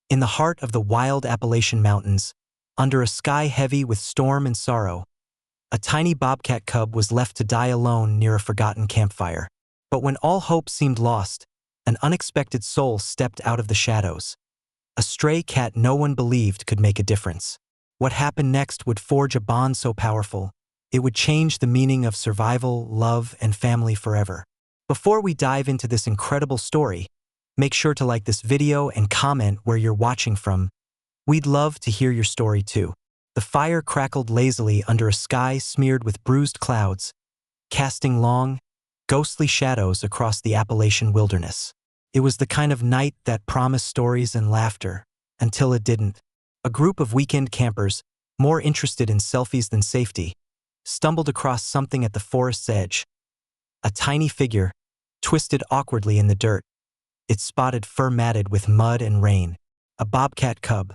In the heart of the wild Appalachian Mountains, under a sky heavy with storm and sorrow, a tiny bobcat cub was left to die alone near a forgotten campfire. But when all hope seemed lost, an unexpected soul stepped out of the shadows. A stray cat no one believed could make a difference. What happened next would forge a bond so powerful, it would change the meaning of survival, love, and family forever. Before we dive into this incredible story, make sure to like this video and comment where you're watching from. We'd love to hear your story too. The fire crackled lazily under a sky smeared with bruised clouds, casting long, ghostly shadows across the Appalachian wilderness. It was the kind of night that promised stories and laughter, until it didn't. A group of weekend campers, more interested in selfies than safety, stumbled across something at the forest's edge. A tiny figure, twisted awkwardly in the dirt, its spotted fur matted with mud and rain. A bobcat cub,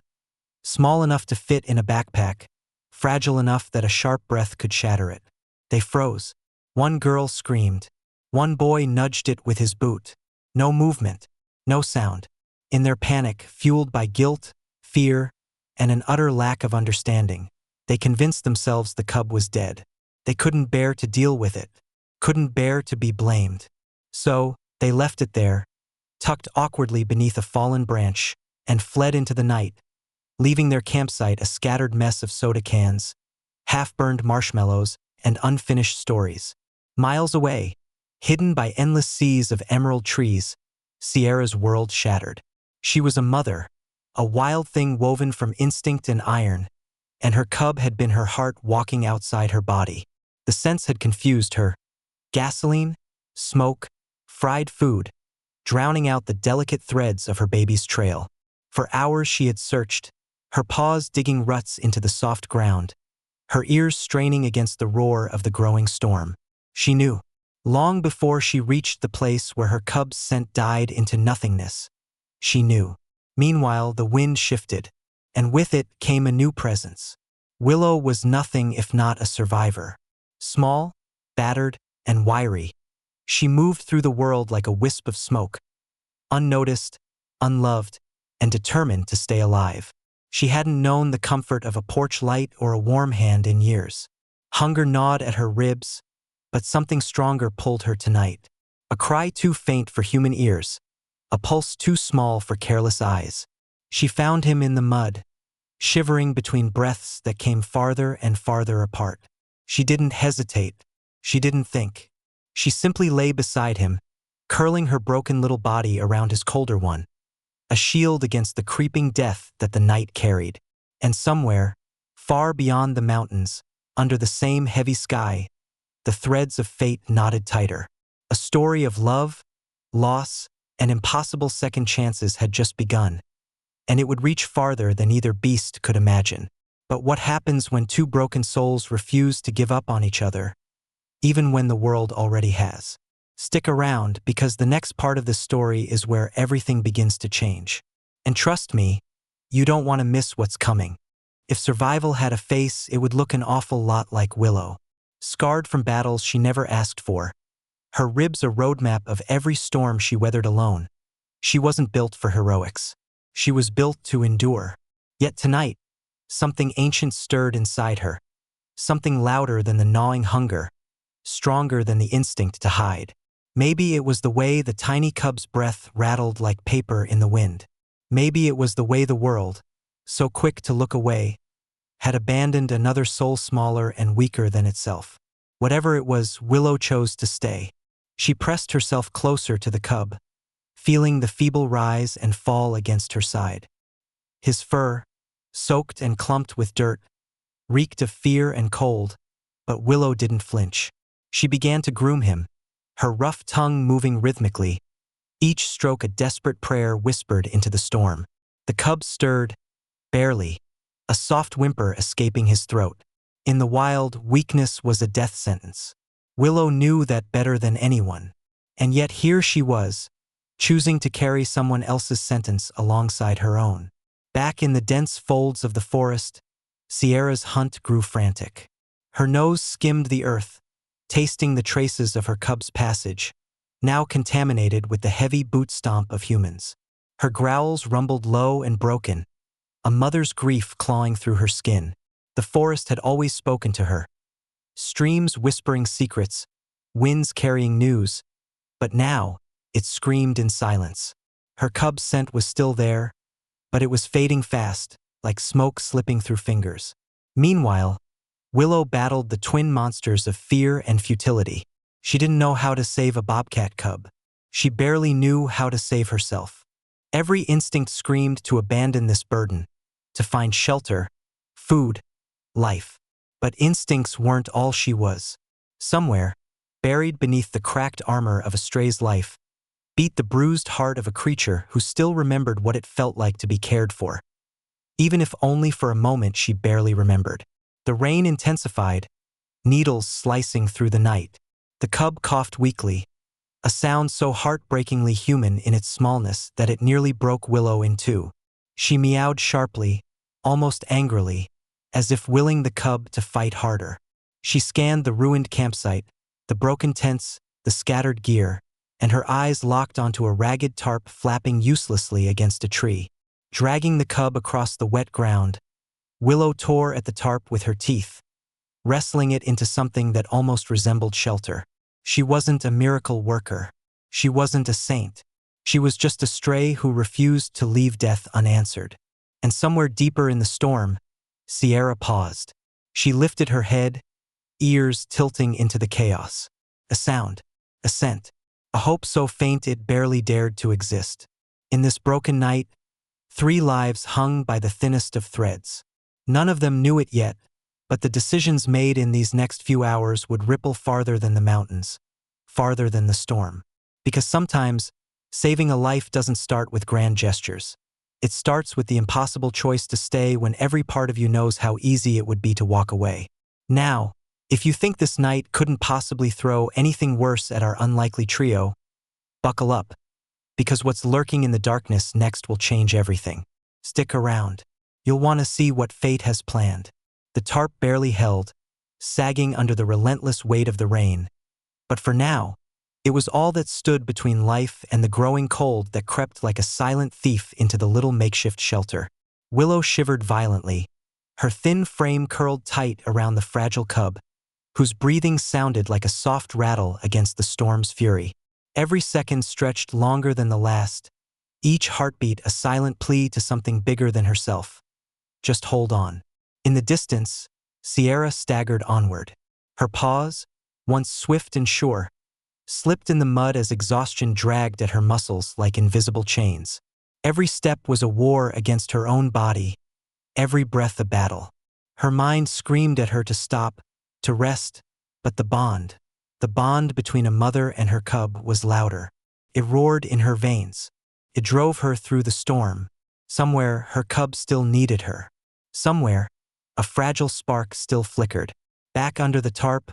small enough to fit in a backpack, fragile enough that a sharp breath could shatter it. They froze. One girl screamed. One boy nudged it with his boot. No movement, no sound. In their panic, fueled by guilt, fear, and an utter lack of understanding, they convinced themselves the cub was dead. They couldn't bear to deal with it, couldn't bear to be blamed. So, they left it there, tucked awkwardly beneath a fallen branch, and fled into the night, leaving their campsite a scattered mess of soda cans, half-burned marshmallows, and unfinished stories. Miles away, hidden by endless seas of emerald trees, Sierra's world shattered. She was a mother, a wild thing woven from instinct and iron, and her cub had been her heart walking outside her body. The scents had confused her. Gasoline, smoke, fried food, drowning out the delicate threads of her baby's trail. For hours she had searched, her paws digging ruts into the soft ground, her ears straining against the roar of the growing storm. She knew, long before she reached the place where her cub's scent died into nothingness. She knew. Meanwhile, the wind shifted, and with it came a new presence. Willow was nothing if not a survivor. Small, battered, and wiry, she moved through the world like a wisp of smoke, unnoticed, unloved, and determined to stay alive. She hadn't known the comfort of a porch light or a warm hand in years. Hunger gnawed at her ribs, but something stronger pulled her tonight. A cry too faint for human ears, a pulse too small for careless eyes. She found him in the mud, shivering between breaths that came farther and farther apart. She didn't hesitate. She didn't think. She simply lay beside him, curling her broken little body around his colder one, a shield against the creeping death that the night carried. And somewhere, far beyond the mountains, under the same heavy sky, the threads of fate knotted tighter. A story of love, loss, and impossible second chances had just begun, and it would reach farther than either beast could imagine. But what happens when two broken souls refuse to give up on each other, even when the world already has? Stick around, because the next part of the story is where everything begins to change. And trust me, you don't want to miss what's coming. If survival had a face, it would look an awful lot like Willow. Scarred from battles she never asked for, her ribs a roadmap of every storm she weathered alone. She wasn't built for heroics. She was built to endure. Yet tonight, something ancient stirred inside her. Something louder than the gnawing hunger, stronger than the instinct to hide. Maybe it was the way the tiny cub's breath rattled like paper in the wind. Maybe it was the way the world, so quick to look away, had abandoned another soul smaller and weaker than itself. Whatever it was, Willow chose to stay. She pressed herself closer to the cub, feeling the feeble rise and fall against her side. His fur, soaked and clumped with dirt, reeked of fear and cold, but Willow didn't flinch. She began to groom him, her rough tongue moving rhythmically, each stroke a desperate prayer whispered into the storm. The cub stirred, barely, a soft whimper escaping his throat. In the wild, weakness was a death sentence. Willow knew that better than anyone. And yet here she was, choosing to carry someone else's sentence alongside her own. Back in the dense folds of the forest, Sierra's hunt grew frantic. Her nose skimmed the earth, tasting the traces of her cub's passage, now contaminated with the heavy boot stomp of humans. Her growls rumbled low and broken, a mother's grief clawing through her skin. The forest had always spoken to her. Streams whispering secrets, winds carrying news, but now it screamed in silence. Her cub's scent was still there, but it was fading fast, like smoke slipping through fingers. Meanwhile, Willow battled the twin monsters of fear and futility. She didn't know how to save a bobcat cub. She barely knew how to save herself. Every instinct screamed to abandon this burden, to find shelter, food, life. But instincts weren't all she was. Somewhere, buried beneath the cracked armor of a stray's life, beat the bruised heart of a creature who still remembered what it felt like to be cared for. Even if only for a moment she barely remembered. The rain intensified, needles slicing through the night. The cub coughed weakly, a sound so heartbreakingly human in its smallness that it nearly broke Willow in two. She meowed sharply, almost angrily, as if willing the cub to fight harder. She scanned the ruined campsite, the broken tents, the scattered gear, and her eyes locked onto a ragged tarp flapping uselessly against a tree. Dragging the cub across the wet ground, Willow tore at the tarp with her teeth, wrestling it into something that almost resembled shelter. She wasn't a miracle worker. She wasn't a saint. She was just a stray who refused to leave death unanswered. And somewhere deeper in the storm, Sierra paused. She lifted her head, ears tilting into the chaos. A sound, a scent, a hope so faint it barely dared to exist. In this broken night, 3 lives hung by the thinnest of threads. None of them knew it yet, but the decisions made in these next few hours would ripple farther than the mountains, farther than the storm. Because sometimes, saving a life doesn't start with grand gestures. It starts with the impossible choice to stay when every part of you knows how easy it would be to walk away. Now, if you think this night couldn't possibly throw anything worse at our unlikely trio, buckle up, because what's lurking in the darkness next will change everything. Stick around. You'll want to see what fate has planned. The tarp barely held, sagging under the relentless weight of the rain. But for now, it was all that stood between life and the growing cold that crept like a silent thief into the little makeshift shelter. Willow shivered violently, her thin frame curled tight around the fragile cub, whose breathing sounded like a soft rattle against the storm's fury. Every second stretched longer than the last, each heartbeat a silent plea to something bigger than herself. Just hold on. In the distance, Sierra staggered onward. Her paws, once swift and sure, slipped in the mud as exhaustion dragged at her muscles like invisible chains. Every step was a war against her own body, every breath a battle. Her mind screamed at her to stop, to rest, but the bond between a mother and her cub was louder. It roared in her veins. It drove her through the storm. Somewhere, her cub still needed her. Somewhere, a fragile spark still flickered. Back under the tarp,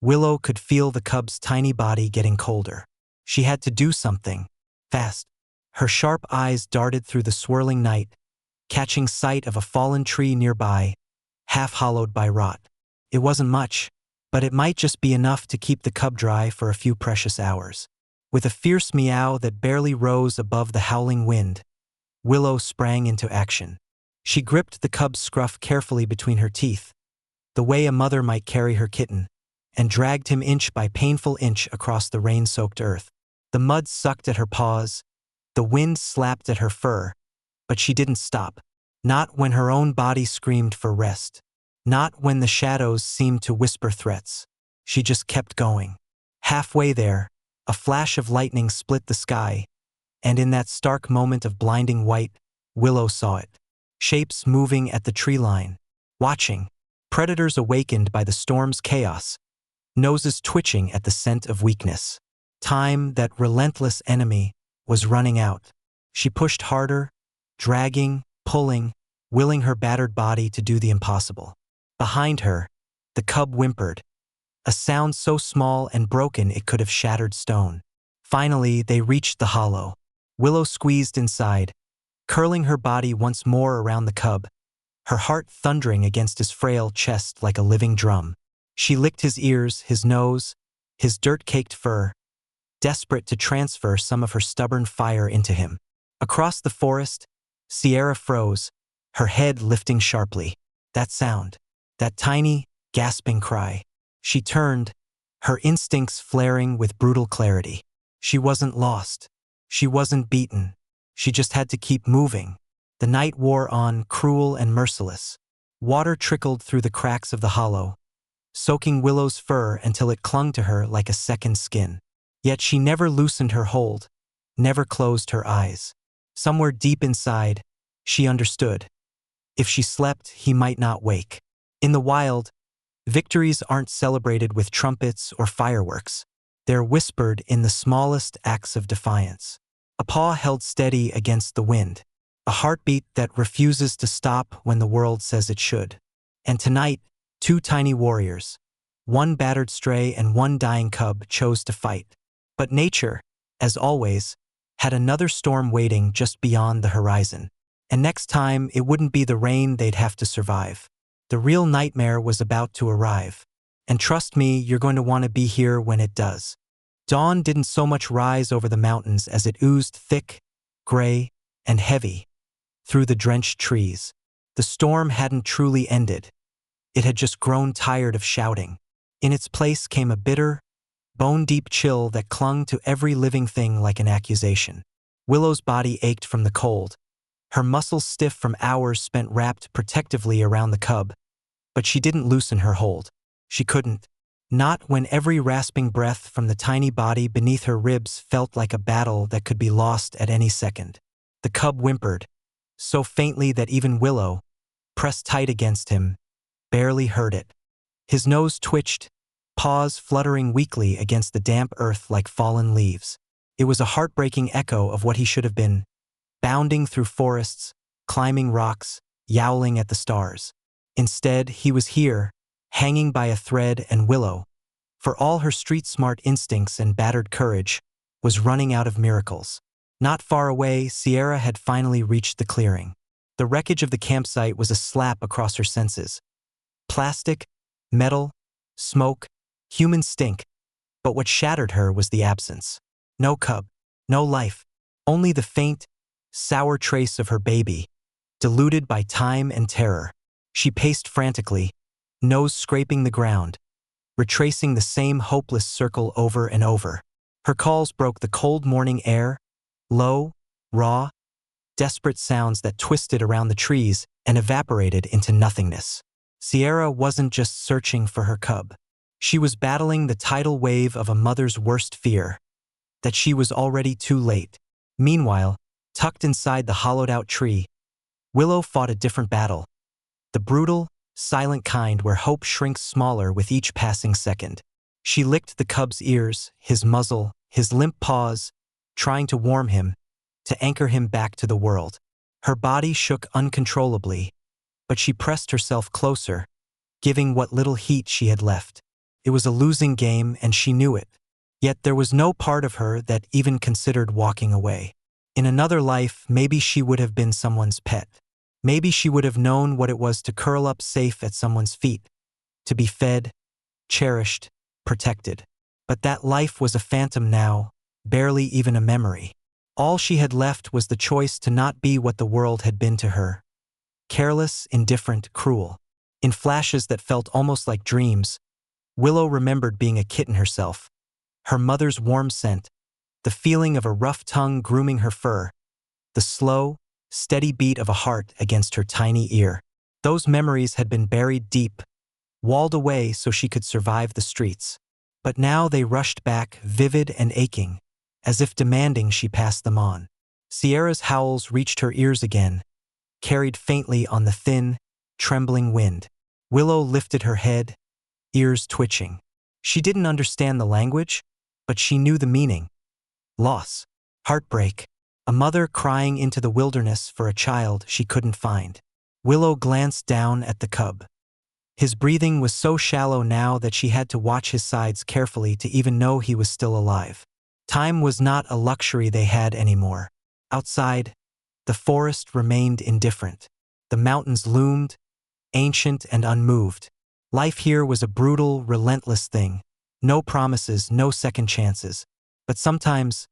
Willow could feel the cub's tiny body getting colder. She had to do something, fast. Her sharp eyes darted through the swirling night, catching sight of a fallen tree nearby, half-hollowed by rot. It wasn't much, but it might just be enough to keep the cub dry for a few precious hours. With a fierce meow that barely rose above the howling wind, Willow sprang into action. She gripped the cub's scruff carefully between her teeth, the way a mother might carry her kitten, and dragged him inch by painful inch across the rain-soaked earth. The mud sucked at her paws, the wind slapped at her fur, but she didn't stop. Not when her own body screamed for rest. Not when the shadows seemed to whisper threats. She just kept going. Halfway there, a flash of lightning split the sky, and in that stark moment of blinding white, Willow saw it. Shapes moving at the tree line, watching, predators awakened by the storm's chaos, noses twitching at the scent of weakness. Time, that relentless enemy, was running out. She pushed harder, dragging, pulling, willing her battered body to do the impossible. Behind her, the cub whimpered, a sound so small and broken it could have shattered stone. Finally, they reached the hollow. Willow squeezed inside, curling her body once more around the cub, her heart thundering against his frail chest like a living drum. She licked his ears, his nose, his dirt-caked fur, desperate to transfer some of her stubborn fire into him. Across the forest, Sierra froze, her head lifting sharply. That sound, that tiny, gasping cry. She turned, her instincts flaring with brutal clarity. She wasn't lost. She wasn't beaten. She just had to keep moving. The night wore on, cruel and merciless. Water trickled through the cracks of the hollow, soaking Willow's fur until it clung to her like a second skin. Yet she never loosened her hold, never closed her eyes. Somewhere deep inside, she understood. If she slept, he might not wake. In the wild, victories aren't celebrated with trumpets or fireworks. They're whispered in the smallest acts of defiance. A paw held steady against the wind. A heartbeat that refuses to stop when the world says it should. And tonight, two tiny warriors, one battered stray and one dying cub, chose to fight. But nature, as always, had another storm waiting just beyond the horizon. And next time, it wouldn't be the rain they'd have to survive. The real nightmare was about to arrive. And trust me, you're going to want to be here when it does. Dawn didn't so much rise over the mountains as it oozed thick, gray, and heavy through the drenched trees. The storm hadn't truly ended. It had just grown tired of shouting. In its place came a bitter, bone-deep chill that clung to every living thing like an accusation. Willow's body ached from the cold, her muscles stiff from hours spent wrapped protectively around the cub. But she didn't loosen her hold. She couldn't. Not when every rasping breath from the tiny body beneath her ribs felt like a battle that could be lost at any second. The cub whimpered, so faintly that even Willow, pressed tight against him, barely heard it. His nose twitched, paws fluttering weakly against the damp earth like fallen leaves. It was a heartbreaking echo of what he should have been, bounding through forests, climbing rocks, yowling at the stars. Instead, he was here, hanging by a thread, and Willow, for all her street-smart instincts and battered courage, was running out of miracles. Not far away, Sierra had finally reached the clearing. The wreckage of the campsite was a slap across her senses. Plastic, metal, smoke, human stink. But what shattered her was the absence. No cub, no life, only the faint, sour trace of her baby, diluted by time and terror. She paced frantically, nose scraping the ground, retracing the same hopeless circle over and over. Her calls broke the cold morning air, low, raw, desperate sounds that twisted around the trees and evaporated into nothingness. Sierra wasn't just searching for her cub. She was battling the tidal wave of a mother's worst fear, that she was already too late. Meanwhile, tucked inside the hollowed-out tree, Willow fought a different battle. The brutal, silent kind where hope shrinks smaller with each passing second. She licked the cub's ears, his muzzle, his limp paws, trying to warm him, to anchor him back to the world. Her body shook uncontrollably, but she pressed herself closer, giving what little heat she had left. It was a losing game, and she knew it. Yet there was no part of her that even considered walking away. In another life, maybe she would have been someone's pet. Maybe she would have known what it was to curl up safe at someone's feet, to be fed, cherished, protected. But that life was a phantom now, barely even a memory. All she had left was the choice to not be what the world had been to her. Careless, indifferent, cruel. In flashes that felt almost like dreams, Willow remembered being a kitten herself. Her mother's warm scent, the feeling of a rough tongue grooming her fur, the slow, steady beat of a heart against her tiny ear. Those memories had been buried deep, walled away so she could survive the streets. But now they rushed back, vivid and aching, as if demanding she pass them on. Sierra's howls reached her ears again, carried faintly on the thin, trembling wind. Willow lifted her head, ears twitching. She didn't understand the language, but she knew the meaning. Loss, heartbreak, a mother crying into the wilderness for a child she couldn't find. Willow glanced down at the cub. His breathing was so shallow now that she had to watch his sides carefully to even know he was still alive. Time was not a luxury they had anymore. Outside, the forest remained indifferent. The mountains loomed, ancient and unmoved. Life here was a brutal, relentless thing. No promises, no second chances. But sometimes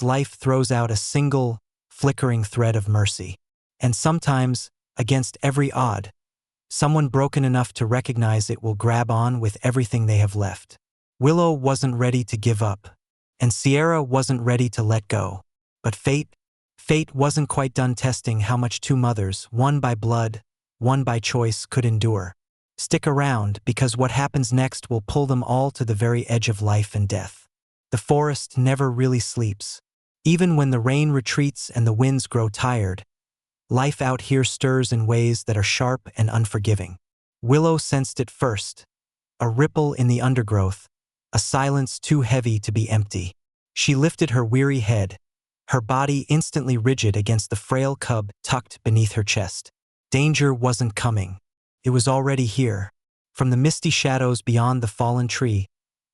life throws out a single, flickering thread of mercy. And sometimes, against every odd, someone broken enough to recognize it will grab on with everything they have left. Willow wasn't ready to give up, and Sierra wasn't ready to let go. But fate wasn't quite done testing how much two mothers, one by blood, one by choice, could endure. Stick around, because what happens next will pull them all to the very edge of life and death. The forest never really sleeps. Even when the rain retreats and the winds grow tired, life out here stirs in ways that are sharp and unforgiving. Willow sensed it first, a ripple in the undergrowth, a silence too heavy to be empty. She lifted her weary head, her body instantly rigid against the frail cub tucked beneath her chest. Danger wasn't coming. It was already here. From the misty shadows beyond the fallen tree,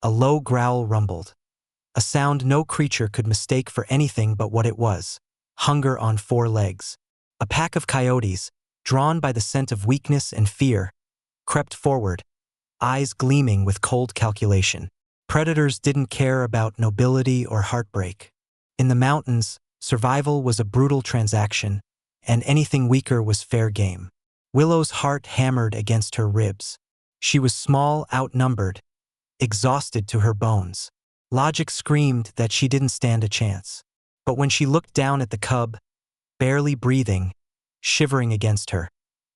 a low growl rumbled. A sound no creature could mistake for anything but what it was: hunger on four legs. A pack of coyotes, drawn by the scent of weakness and fear, crept forward, eyes gleaming with cold calculation. Predators didn't care about nobility or heartbreak. In the mountains, survival was a brutal transaction, and anything weaker was fair game. Willow's heart hammered against her ribs. She was small, outnumbered, exhausted to her bones. Logic screamed that she didn't stand a chance. But when she looked down at the cub, barely breathing, shivering against her,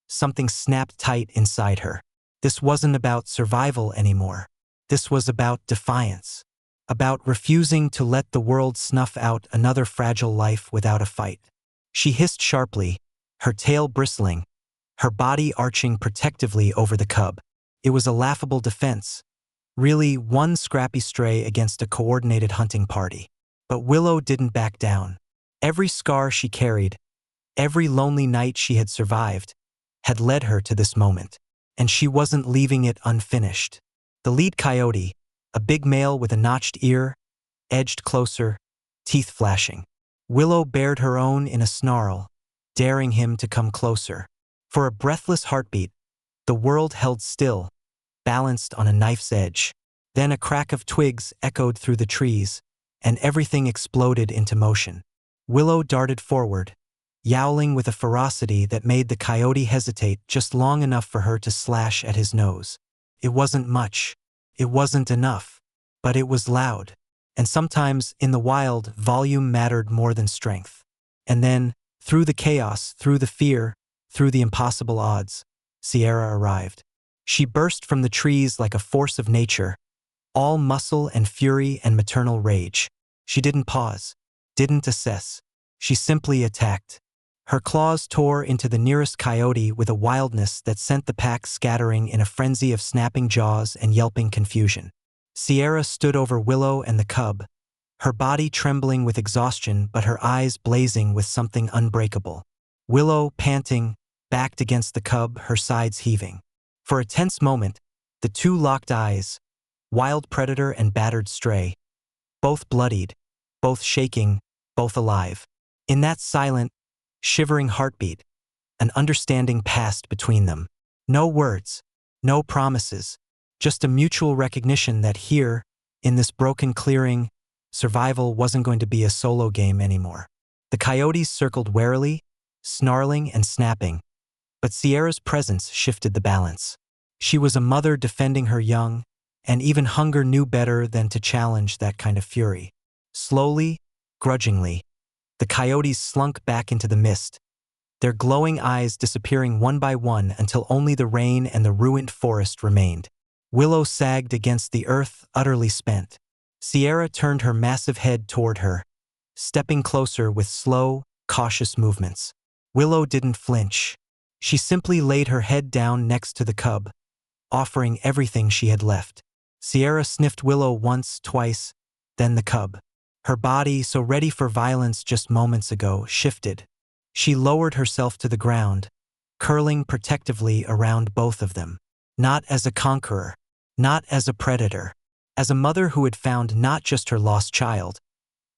something snapped tight inside her. This wasn't about survival anymore. This was about defiance. About refusing to let the world snuff out another fragile life without a fight. She hissed sharply, her tail bristling, her body arching protectively over the cub. It was a laughable defense. Really, one scrappy stray against a coordinated hunting party. But Willow didn't back down. Every scar she carried, every lonely night she had survived, had led her to this moment. And she wasn't leaving it unfinished. The lead coyote, a big male with a notched ear, edged closer, teeth flashing. Willow bared her own in a snarl, daring him to come closer. For a breathless heartbeat, the world held still, balanced on a knife's edge. Then a crack of twigs echoed through the trees, and everything exploded into motion. Willow darted forward, yowling with a ferocity that made the coyote hesitate just long enough for her to slash at his nose. It wasn't much. It wasn't enough. But it was loud. And sometimes, in the wild, volume mattered more than strength. And then, through the chaos, through the fear, through the impossible odds, Sierra arrived. She burst from the trees like a force of nature, all muscle and fury and maternal rage. She didn't pause, didn't assess. She simply attacked. Her claws tore into the nearest coyote with a wildness that sent the pack scattering in a frenzy of snapping jaws and yelping confusion. Sierra stood over Willow and the cub, her body trembling with exhaustion but her eyes blazing with something unbreakable. Willow, panting, backed against the cub, her sides heaving. For a tense moment, the two locked eyes, wild predator and battered stray, both bloodied, both shaking, both alive. In that silent, shivering heartbeat, an understanding passed between them. No words, no promises, just a mutual recognition that here, in this broken clearing, survival wasn't going to be a solo game anymore. The coyotes circled warily, snarling and snapping, but Sierra's presence shifted the balance. She was a mother defending her young, and even hunger knew better than to challenge that kind of fury. Slowly, grudgingly, the coyotes slunk back into the mist, their glowing eyes disappearing one by one until only the rain and the ruined forest remained. Willow sagged against the earth, utterly spent. Sierra turned her massive head toward her, stepping closer with slow, cautious movements. Willow didn't flinch. She simply laid her head down next to the cub, offering everything she had left. Sierra sniffed Willow once, twice, then the cub. Her body, so ready for violence just moments ago, shifted. She lowered herself to the ground, curling protectively around both of them. Not as a conqueror, not as a predator, as a mother who had found not just her lost child,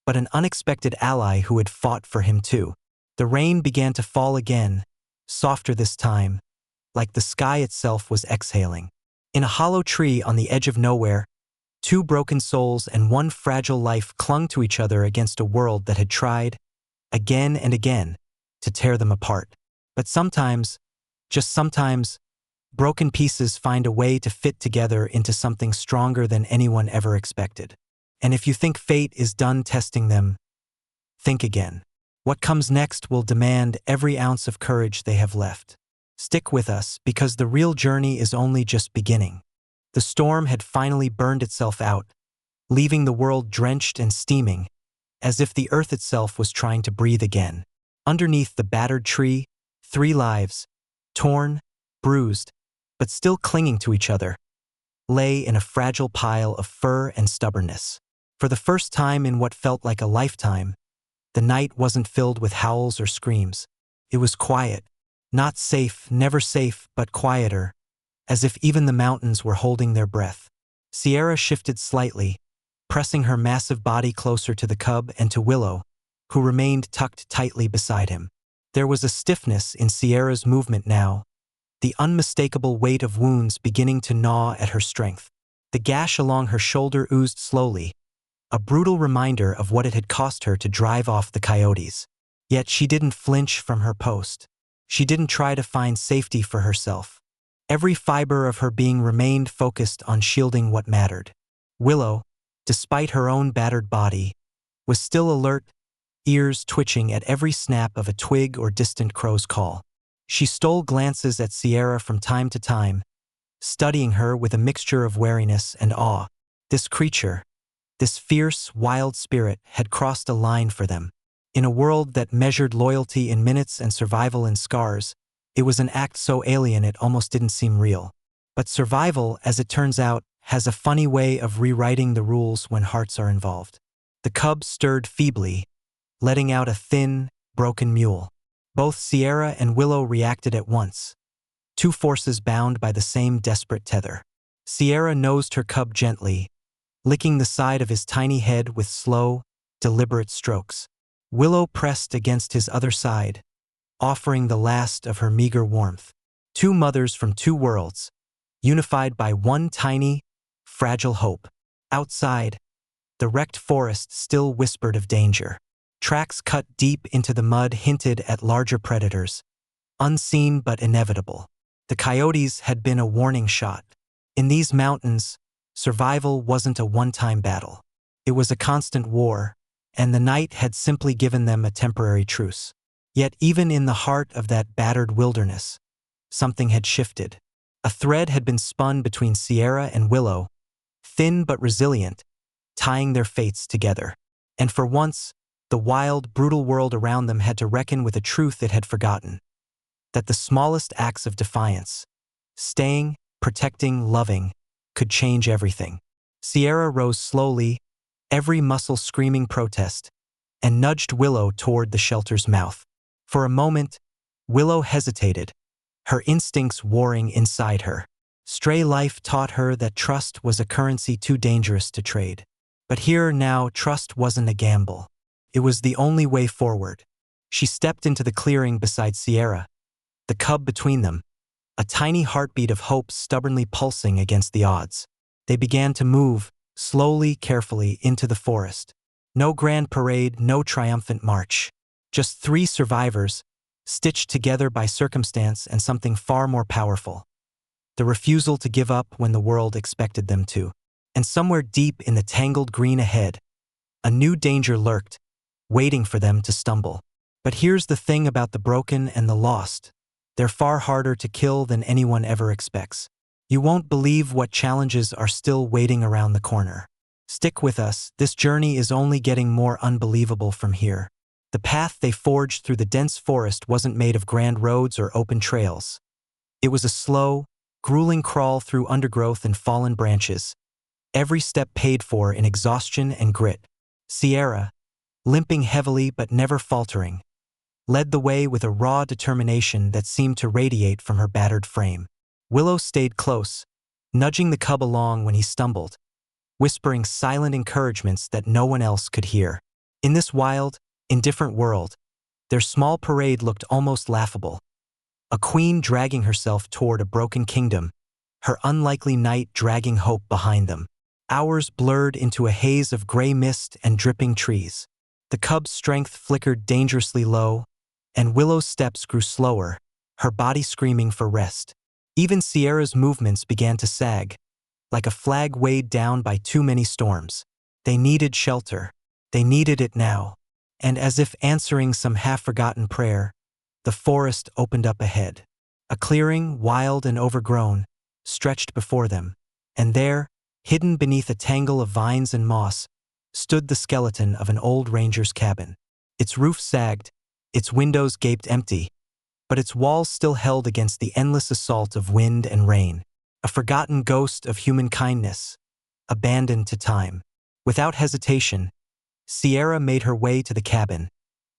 but an unexpected ally who had fought for him too. The rain began to fall again, softer this time, like the sky itself was exhaling. In a hollow tree on the edge of nowhere, two broken souls and one fragile life clung to each other against a world that had tried, again and again, to tear them apart. But sometimes, just sometimes, broken pieces find a way to fit together into something stronger than anyone ever expected. And if you think fate is done testing them, think again. What comes next will demand every ounce of courage they have left. Stick with us, because the real journey is only just beginning. The storm had finally burned itself out, leaving the world drenched and steaming, as if the earth itself was trying to breathe again. Underneath the battered tree, 3 lives, torn, bruised, but still clinging to each other, lay in a fragile pile of fur and stubbornness. For the first time in what felt like a lifetime, the night wasn't filled with howls or screams. It was quiet. Not safe, never safe, but quieter, as if even the mountains were holding their breath. Sierra shifted slightly, pressing her massive body closer to the cub and to Willow, who remained tucked tightly beside him. There was a stiffness in Sierra's movement now, the unmistakable weight of wounds beginning to gnaw at her strength. The gash along her shoulder oozed slowly, a brutal reminder of what it had cost her to drive off the coyotes. Yet she didn't flinch from her post. She didn't try to find safety for herself. Every fiber of her being remained focused on shielding what mattered. Willow, despite her own battered body, was still alert, ears twitching at every snap of a twig or distant crow's call. She stole glances at Sierra from time to time, studying her with a mixture of wariness and awe. This creature, this fierce, wild spirit, had crossed a line for them. In a world that measured loyalty in minutes and survival in scars, it was an act so alien it almost didn't seem real. But survival, as it turns out, has a funny way of rewriting the rules when hearts are involved. The cub stirred feebly, letting out a thin, broken mewl. Both Sierra and Willow reacted at once, 2 forces bound by the same desperate tether. Sierra nosed her cub gently, licking the side of his tiny head with slow, deliberate strokes. Willow pressed against his other side, offering the last of her meager warmth. 2 mothers from 2 worlds, unified by one tiny, fragile hope. Outside, the wrecked forest still whispered of danger. Tracks cut deep into the mud hinted at larger predators, unseen but inevitable. The coyotes had been a warning shot. In these mountains, survival wasn't a one-time battle. It was a constant war, and the night had simply given them a temporary truce. Yet even in the heart of that battered wilderness, something had shifted. A thread had been spun between Sierra and Willow, thin but resilient, tying their fates together. And for once, the wild, brutal world around them had to reckon with a truth it had forgotten: that the smallest acts of defiance, staying, protecting, loving, could change everything. Sierra rose slowly, every muscle screaming protest, and nudged Willow toward the shelter's mouth. For a moment, Willow hesitated, her instincts warring inside her. Stray life taught her that trust was a currency too dangerous to trade. But here now, trust wasn't a gamble. It was the only way forward. She stepped into the clearing beside Sierra, the cub between them, a tiny heartbeat of hope stubbornly pulsing against the odds. They began to move, slowly, carefully, into the forest. No grand parade, no triumphant march. Just 3 survivors, stitched together by circumstance and something far more powerful: the refusal to give up when the world expected them to. And somewhere deep in the tangled green ahead, a new danger lurked, waiting for them to stumble. But here's the thing about the broken and the lost: they're far harder to kill than anyone ever expects. You won't believe what challenges are still waiting around the corner. Stick with us, this journey is only getting more unbelievable from here. The path they forged through the dense forest wasn't made of grand roads or open trails. It was a slow, grueling crawl through undergrowth and fallen branches, every step paid for in exhaustion and grit. Sierra, limping heavily but never faltering, led the way with a raw determination that seemed to radiate from her battered frame. Willow stayed close, nudging the cub along when he stumbled, whispering silent encouragements that no one else could hear. In this wild, indifferent world, their small parade looked almost laughable. A queen dragging herself toward a broken kingdom, her unlikely knight dragging hope behind them. Hours blurred into a haze of gray mist and dripping trees. The cub's strength flickered dangerously low, and Willow's steps grew slower, her body screaming for rest. Even Sierra's movements began to sag, like a flag weighed down by too many storms. They needed shelter. They needed it now. And as if answering some half-forgotten prayer, the forest opened up ahead. A clearing, wild and overgrown, stretched before them, and there, hidden beneath a tangle of vines and moss, stood the skeleton of an old ranger's cabin. Its roof sagged, its windows gaped empty, but its walls still held against the endless assault of wind and rain. A forgotten ghost of human kindness, abandoned to time. Without hesitation, Sierra made her way to the cabin,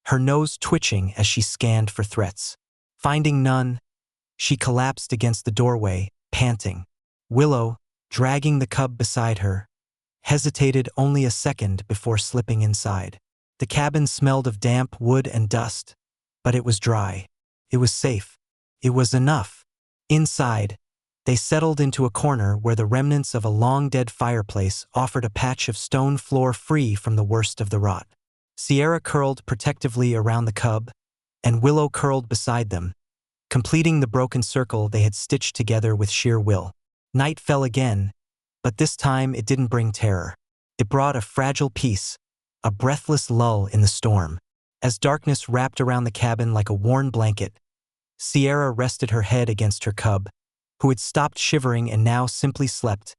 her nose twitching as she scanned for threats. Finding none, she collapsed against the doorway, panting. Willow, dragging the cub beside her, hesitated only a second before slipping inside. The cabin smelled of damp wood and dust, but it was dry. It was safe. It was enough. Inside, they settled into a corner where the remnants of a long-dead fireplace offered a patch of stone floor free from the worst of the rot. Sierra curled protectively around the cub, and Willow curled beside them, completing the broken circle they had stitched together with sheer will. Night fell again, but this time it didn't bring terror. It brought a fragile peace, a breathless lull in the storm. As darkness wrapped around the cabin like a worn blanket, Sierra rested her head against her cub, who had stopped shivering and now simply slept,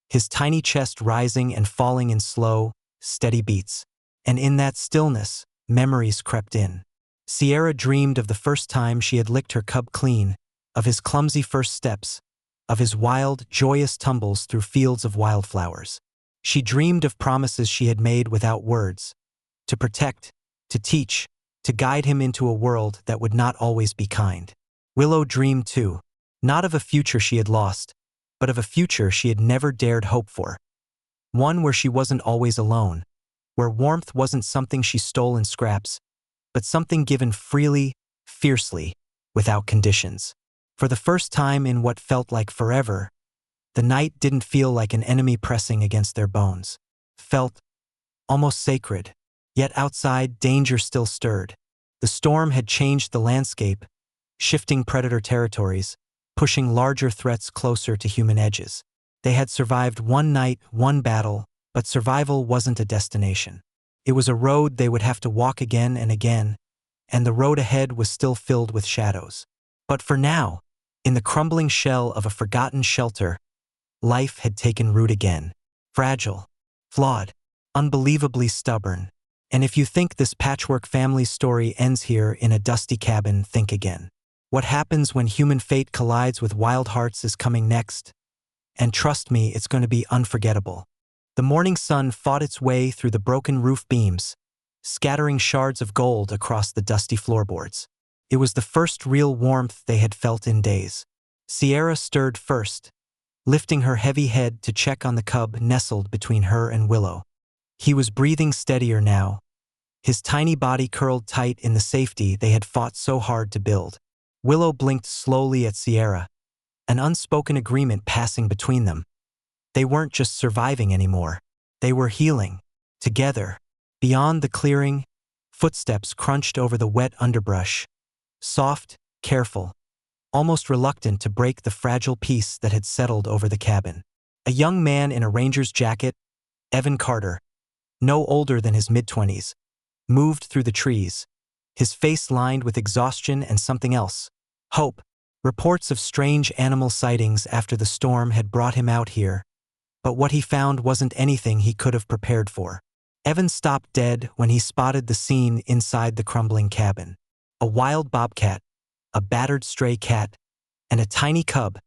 his tiny chest rising and falling in slow, steady beats. And in that stillness, memories crept in. Sierra dreamed of the first time she had licked her cub clean, of his clumsy first steps, of his wild, joyous tumbles through fields of wildflowers. She dreamed of promises she had made without words, to protect, to teach, to guide him into a world that would not always be kind. Willow dreamed too, not of a future she had lost, but of a future she had never dared hope for. One where she wasn't always alone, where warmth wasn't something she stole in scraps, but something given freely, fiercely, without conditions. For the first time in what felt like forever, the night didn't feel like an enemy pressing against their bones. Felt almost sacred. Yet outside, danger still stirred. The storm had changed the landscape, shifting predator territories, pushing larger threats closer to human edges. They had survived one night, one battle, but survival wasn't a destination. It was a road they would have to walk again and again, and the road ahead was still filled with shadows. But for now, in the crumbling shell of a forgotten shelter, life had taken root again. Fragile, flawed, unbelievably stubborn. And if you think this patchwork family story ends here in a dusty cabin, think again. What happens when human fate collides with wild hearts is coming next. And trust me, it's going to be unforgettable. The morning sun fought its way through the broken roof beams, scattering shards of gold across the dusty floorboards. It was the first real warmth they had felt in days. Sierra stirred first, lifting her heavy head to check on the cub nestled between her and Willow. He was breathing steadier now, his tiny body curled tight in the safety they had fought so hard to build. Willow blinked slowly at Sierra, an unspoken agreement passing between them. They weren't just surviving anymore. They were healing, together. Beyond the clearing, footsteps crunched over the wet underbrush, soft, careful, almost reluctant to break the fragile peace that had settled over the cabin. A young man in a ranger's jacket, Evan Carter, no older than his mid-20s, moved through the trees, his face lined with exhaustion and something else, hope. Reports of strange animal sightings after the storm had brought him out here, but what he found wasn't anything he could have prepared for. Evan stopped dead when he spotted the scene inside the crumbling cabin. A wild bobcat, a battered stray cat, and a tiny cub,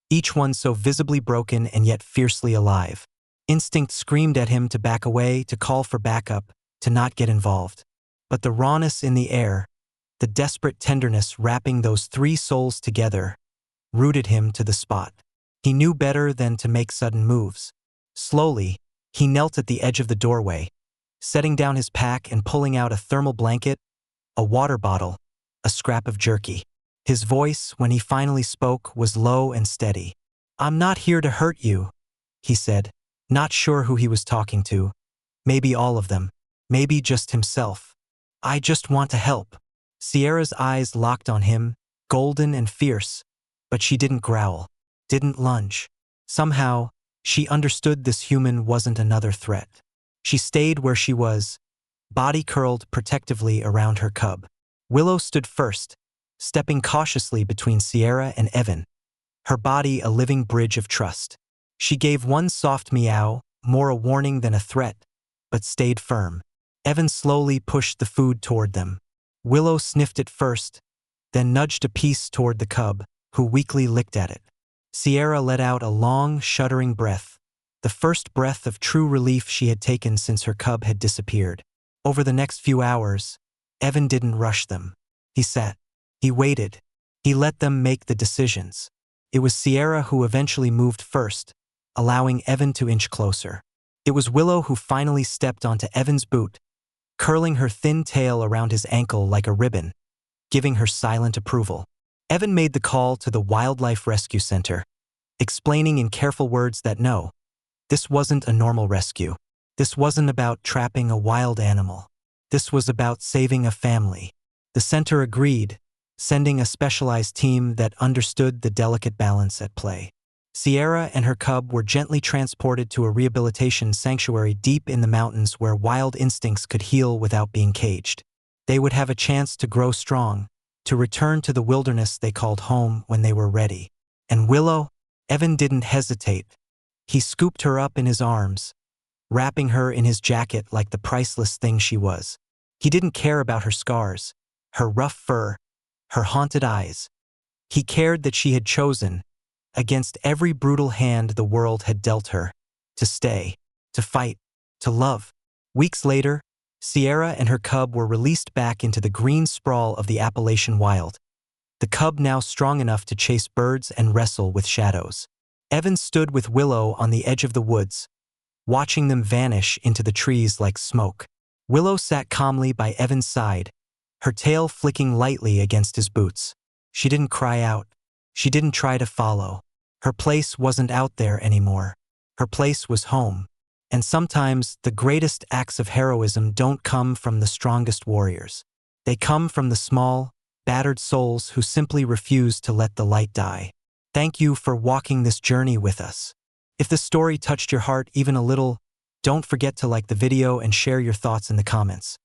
each one so visibly broken and yet fiercely alive. Instinct screamed at him to back away, to call for backup, to not get involved. But the rawness in the air, the desperate tenderness wrapping those three souls together, rooted him to the spot. He knew better than to make sudden moves. Slowly, he knelt at the edge of the doorway, setting down his pack and pulling out a thermal blanket, a water bottle, a scrap of jerky. His voice, when he finally spoke, was low and steady. "I'm not here to hurt you," he said, not sure who he was talking to. Maybe all of them. Maybe just himself. I just want to help. Sierra's eyes locked on him, golden and fierce, but she didn't growl, didn't lunge. Somehow, she understood this human wasn't another threat. She stayed where she was, body curled protectively around her cub. Willow stood first, stepping cautiously between Sierra and Evan, her body a living bridge of trust. She gave one soft meow, more a warning than a threat, but stayed firm. Evan slowly pushed the food toward them. Willow sniffed it first, then nudged a piece toward the cub, who weakly licked at it. Sierra let out a long, shuddering breath, the first breath of true relief she had taken since her cub had disappeared. Over the next few hours, Evan didn't rush them. He sat. He waited. He let them make the decisions. It was Sierra who eventually moved first, allowing Evan to inch closer. It was Willow who finally stepped onto Evan's boot, curling her thin tail around his ankle like a ribbon, giving her silent approval. Evan made the call to the Wildlife Rescue Center, explaining in careful words that no, this wasn't a normal rescue. This wasn't about trapping a wild animal. This was about saving a family. The center agreed, sending a specialized team that understood the delicate balance at play. Sierra and her cub were gently transported to a rehabilitation sanctuary deep in the mountains where wild instincts could heal without being caged. They would have a chance to grow strong, to return to the wilderness they called home when they were ready. And Willow? Evan didn't hesitate. He scooped her up in his arms, wrapping her in his jacket like the priceless thing she was. He didn't care about her scars, her rough fur, her haunted eyes. He cared that she had chosen, against every brutal hand the world had dealt her, to stay, to fight, to love. Weeks later, Sierra and her cub were released back into the green sprawl of the Appalachian wild, the cub now strong enough to chase birds and wrestle with shadows. Evan stood with Willow on the edge of the woods, watching them vanish into the trees like smoke. Willow sat calmly by Evan's side, her tail flicking lightly against his boots. She didn't cry out. She didn't try to follow. Her place wasn't out there anymore. Her place was home. And sometimes the greatest acts of heroism don't come from the strongest warriors. They come from the small, battered souls who simply refuse to let the light die. Thank you for walking this journey with us. If the story touched your heart even a little, don't forget to like the video and share your thoughts in the comments.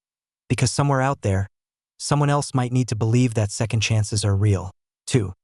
Because somewhere out there, someone else might need to believe that second chances are real, too.